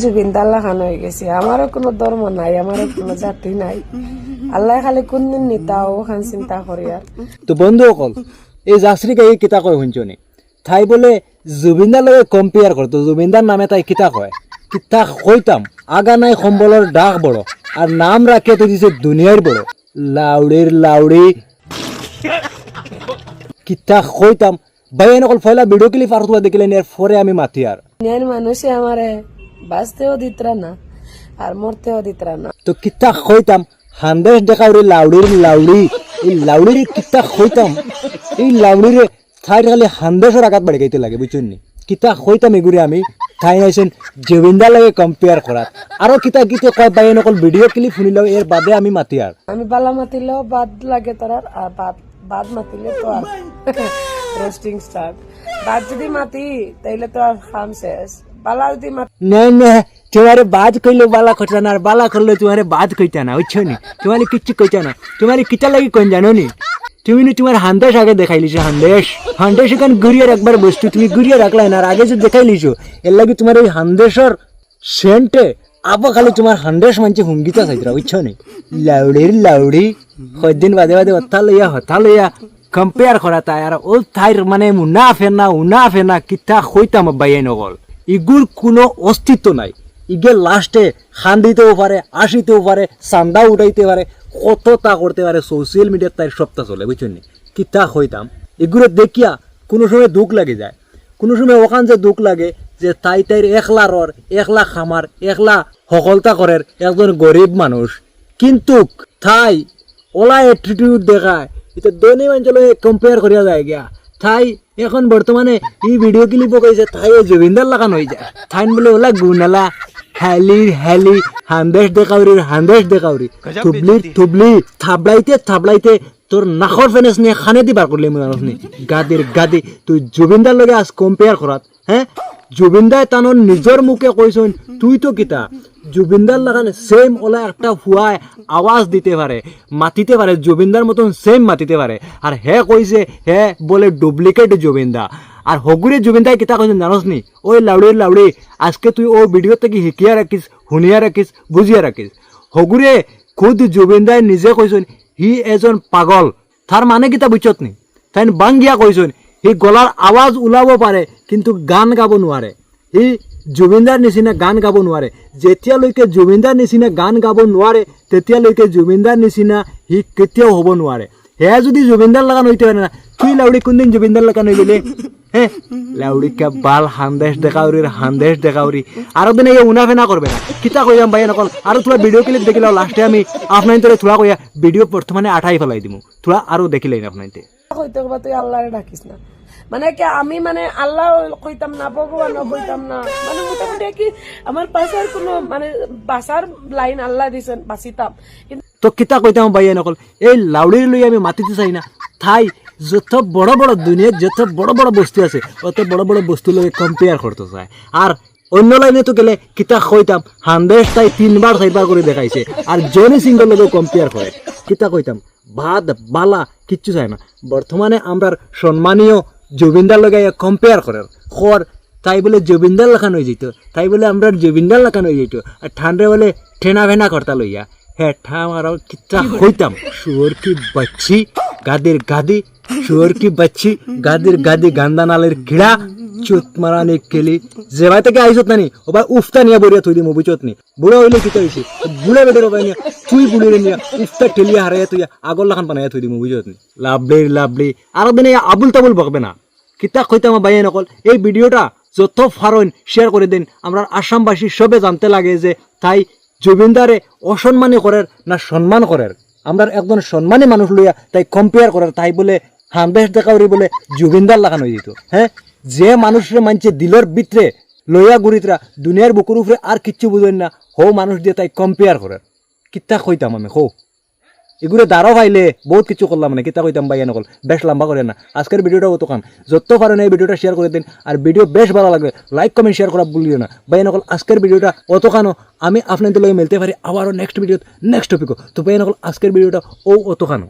জুবিনদার লাখান হয়ে গেছি, আমারও কোনো ধর্ম নাই, আমারও কোনো জাতি নাই। আল্লাহ খালি কোনদিন নিতা ও খান চিন্তা করি আর। তো বন্ধু অকল এই যাত্রীকে এই কিতা কয় শুনছনি, তাই বলে জুবিনদার লগে কম্পেয়ার করতো। জুবিনদার নামে তাই কিতা কয়, কিতা কইতাম আগা নাই সম্বলের ডাক বড়, আর নাম রাখে তো দিছে দুনিয়ার বড়। লাউড়ির লাউড়ি কিতা কইতাম বাইন অকল ফয়লা ভিডিও ক্লিপ আর তোয়া দেখিলেন, এর পরে আমি মাতি আর দুনিয়ার মানুষে আমারে বাঁচতেও দিতরা না আর মরতেও দিতরা না। তো কিতা কইতাম হান্দেশ দেখাউরি লাউড়ির লাউড়ি, এই লাউড়ির কিতা কইতাম, এই লাউড়ির ঠাই খালি হান্দেশের আঘাত বাড়ি গাইতে লাগে বুঝছেন নি। কিতা কইতাম এগুলি আমি ঠাই নাইছেন জুবিনদার লাগে কম্পেয়ার করার। আরো কিতা কিতে কয় বাইন অকল ভিডিও ক্লিপ শুনিলেও এর বাদে আমি মাতি আর। আমি বালা মাতিলেও বাদ লাগে তোরার, আর বাদ মাতিলে তো আর রোস্টিং স্টার্ট। বাদ যদি মাতি তাইলে তো আর খাম শেষ। বালা যদি মাতি না তোমারে বাদ কইলে বালা খটা না, আর বালা করলে তোমারে বাদ কইতা না বুঝছো নি। তোমারে কিচ্ছু কইতা না, তোমারে কিতা লাগি কোন জানো নি। তুমি নি তোমার হান্দেশ আগে দেখাইলিছো, হান্দেশ এখানে ঘুরিয়ে রাখবার বস্তু তুমি ঘুরিয়ে রাখলাই না, আর আগে যে দেখাইলিছো এর লাগি তোমার এই হান্দেশর সেন্টে আবার খালি তোমার হান্দেশ মানছে হুঙ্গিতা চাইতরা বুঝছো নি। লাউড়ির লাউড়ি কয়েকদিন বাদে বাদে হতা লইয়া কম্পেয়ার করা তাই আর ও ঠাইর মানে উনা ফেনা কিতা কইতাম বাইয়াই নগল। ইগুর কোনো অস্তিত্ব নাই। ইগে লাস্টে খান দিতেও পারে, আসিতেও পারে, চান্দা উঠাইতে পারে, কতটা করতে পারে। সোশ্যাল মিডিয়ার তাই সপ্তাহ চলে বুঝছেন নি। কিতা হইতাম এগুলো দেখিয়া কোনো সময় দুঃখ লাগে যায়, কোনো সময় ওখান যে দুঃখ লাগে যে তাইর একলা রর, একলা খামার, একলা সকলতা করের একজন গরিব মানুষ, কিন্তু তাই ওলা অ্যাটিটিউড দেখায়। এটা দৈনিক অঞ্চলে কম্পেয়ার করিয়া যায় গিয়া। তাই এখন বর্তমানে এই ভিডিও ক্লিপ কইছে তাই জুবিনদার লাগান হয়ে যায়। তাই বলে ওলা গুনালা হেলি হান্দেশ দেখাউরি থুবলি থাবলাইতে তোর নাখর ফেনেস নিয়ে খানে দিবার করলে মানুষ নি। গাদি তুই জুবিনদার লগে আজ কম্পেয়ার করাত, হ্যাঁ জুবিনদার তানোর নিজের মুখে কইছেন তুই তো কিতা জুবিনদার লাগান সেম ওলা একটা হুয়ায় আওয়াজ দিতে পারে, মাতিতে পারে, জুবিনদার মতন সেম মাতিতে পারে। আর হে কইছে হে বলে ডুপ্লিকেট জুবিনদা। আর হগুরে জুবিনদাই কিতা কইছেন জানোস নি, ওই লাউড়ি আজকে তুই ও ভিডিও থেকে শিকিয়া রাখিস, শুনিয়া রাখিস, বুঝিয়া রাখিস। হগুরে খুদ জুবিনদাই নিজে কইছেন হি এজন পাগল। তার মানে কিতা বুঝছত নি, তাই বাঙ্গিয়া কইছেন হি গলার আওয়াজ ওলাব পারে কিন্তু গান গাব নোৱাৰে। হি জুবিনদার নিচিনা গান গাব নোৱাৰে। যেতিয়ালৈকে জুবিনদার নিচিনা গান গাব নোৱাৰে তেতিয়ালৈকে জুবিনদার নিচিনা হি কেতিয়াও হ'ব নোৱাৰে। হে যদি জুবিনদার লাগান হইতে পারে না, তুই লাউড়ি কোনদিন জুবিনদার লাগান হয়ে গেলে হ্যাঁ লাউড়ি বাল হান্দেশ দেখাউরি আরো দিনে উনা ফেনা করবে না। কিতা কইলাম ভাই নকল আর তোরা ভিডিও ক্লিপ দেখিলাম লাস্টে আমি আপনার তোরে থোড়া কইয়া ভিডিও বর্তমানে আঠাই ফেলাই দিমু, তোরা আরো দেখিলেন আপনাইতে কইতে কবা তুই আল্লাহরে ডাকিস না। মানে কি আমি মানে আল্লাহ কইতাম না, ভগবান কইতাম না, মানে মোটামুটি কি আমার পাশার কোনো মানে বাসার লাইন আল্লাহ দিছেন বাঁচিতাম। তো কিতা কইতাম ভাই নকল এই লাউড়ির লই আমি মাতিতে চাই না। তাই যত বড় বড় দুনিয়ার যত বড় বড় বস্তু আছে অত বড় বড় বস্তু লগে কম্পেয়ার করতে চায়। আর অন্য লাইনে তো গেলে কিতা কইতাম হান্দেশ তাই 3বার 4বার করে দেখাইছে, আর জনি সিংগল লগে কম্পেয়ার করে। কিতা কইতাম ভাত বালা কিচ্ছু চায় না। বর্তমানে আমরা সম্মানীয় জুবিনদার লগে কম্পেয়ার করার খর, তাই বলে জুবিনদার লাখান হয়ে যেত, তাই বলে আমরা জুবিনদার লাখান হয়ে যেত। আর ঠান্ডা বলে ঠেনা ফেনা করতা লইয়া হ্যাঁ ঠামারাও কিতা হইতাম শুয়োর কি বাচ্চি গাদির গাদি, শুয়োর কি বাচ্চি গাদির গাদি, গান্দা নালের কিড়া চুত মারানি কেলি। যে ভাই থেকে আইসত নানি ও ভাই উফতা নিয়ে বরিয়া থই দিমু বুঝত নি। বুড়া হইলে কিতা হইছে বুড়া বেদের ভাই নিয়া তুই বুড়িরে নিয়া উফতা ঠেলিয়া হারাইয়া তুই আগর লাখান বানাইয়া থই দিমু বুঝত নি। লাভলি আরো দিনে আবুল তাবুল বকবে না। কিতা কইতাম ভাই নকল এই ভিডিওটা যত ফারন শেয়ার করে দেন, আমরা আসামবাসী সবে জানতে লাগে যে তাই জুবিনদারে অসম্মানী করার না সম্মান করার। আমরা একজন সম্মানী মানুষ লইয়া তাই কম্পেয়ার করার, তাই বলে হান্দেশ দেখাউরি বলে জুবিনদার লাগানো যেত। হ্যাঁ যে মানুষের মানছে দিলর ভিতরে লইয়া গুড়িতরা দুনিয়ার বুকুর উপরে আর কিচ্ছু বুঝেন না, হো মানুষ দিয়ে তাই কম্পেয়ার করার। কিতা কইতাম আমি হো এগুলো দাঁড়াও পাইলে বহুত কিছু করলাম মানে কিতা কইতাম ভাইয়া নকল বেশ লম্বা করে না। আজকের ভিডিওটা অতখান যত পারেন এই ভিডিওটা শেয়ার করে দিন, আর ভিডিও বেশ ভালো লাগবে লাইক কমেন্ট শেয়ার করা ভুলিও না ভাইয়া নকল। আজকের ভিডিওটা অতখানও আমি আপনাদের লগে মিলতে পারি আবারও নেক্সট ভিডিও নেক্সট টপিকও। তো ভাইয়া নকল আজকের ভিডিওটা অতখানও।